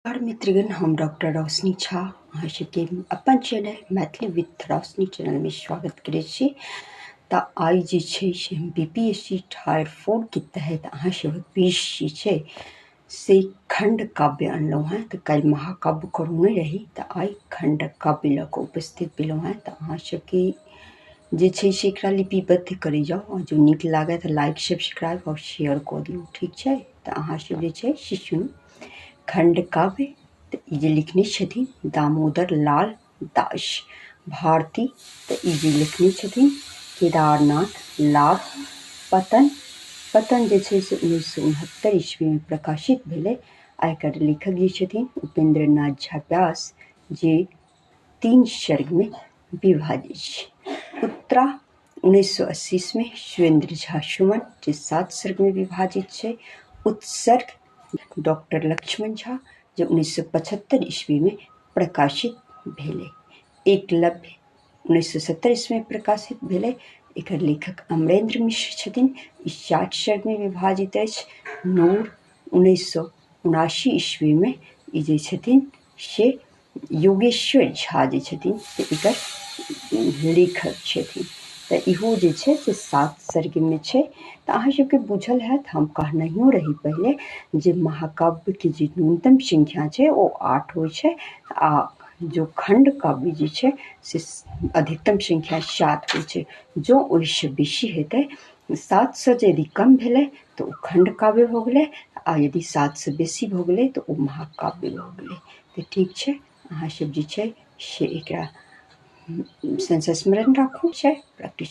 नमस्कार मित्रगण, हम डॉक्टर रोशनी झा अहाँ सबके अपन channel Maithili with Roshni channel में स्वागत करै छी। तऽ आइ जे छै से हम BPSC टायर 4 के तहत अहाँ सबके बीच जे छै से खंड काव्य अनलहुँ हैं। तऽ काल्हि महाकाव्य करौने रही, तऽ आइ खंड काव्य लऽ कऽ उपस्थित भेलहुँ हैं। तऽ अहाँ सबके जे छै से एकरा लिपिबद्ध करै जाउ, और जो नीक लागै तऽ लाइक सब्सक्राइब और शेयर कऽ दियौ, ठीक छै। तऽ अहाँ सब जे छै से सुनू खंड काव्य। तऽ ई जे लिखने छथिन दामोदर लाल दास भारती। तऽ ई जे लिखने छथिन केदारनाथ लाभ पतन। पतन जे छै से 1969 ईस्वी में प्रकाशित भेलै। आ एकर लेखक जे छथिन उपेंद्र नाथ झा व्यास, जे 3 सर्ग में विभाजित छै। उत्तरा 1980 में सुरेंद्र झा सुमन, जे 7 सर्ग में विभाजित छै। उत्सर्ग डॉक्टर लक्ष्मण झा, जो 1975 ईस्वी में प्रकाशित भेलै। एकलव्य 1970 ईस्वी में प्रकाशित भेलै। एकर लेखक अमरेंद्र मिश्र छथिन। ई 60 सर्ग में विभाजित अछि। नूर 1979 ईस्वी में ई जे छथिन से योगेश्वर झा जे छथिन से एकर लेखक छथिन। तऽ इहो जे छै से 7 सर्ग में छै। तऽ अहाँ सबके बुझल हैत, हम कहनहियो रही पहले, जे महाकाव्य के जे न्यूनतम संख्या छै ओ 8 होइ छै, आ जो खंड काव्य जे छै से अधिकतम संख्या 7 होइ छै। जो ओहिसँ बेसी हेतै, 7 से यदि कम भेलै तऽ ओ खंड काव्य भऽ गेलै, आ यदि 7 से बेसी भऽ गेलै तऽ ओ महाकाव्य भऽ गेलै। तऽ ठीक छै, अहाँ सब जे छै से एकरा संस्मरण राखू छै, प्रैक्टिस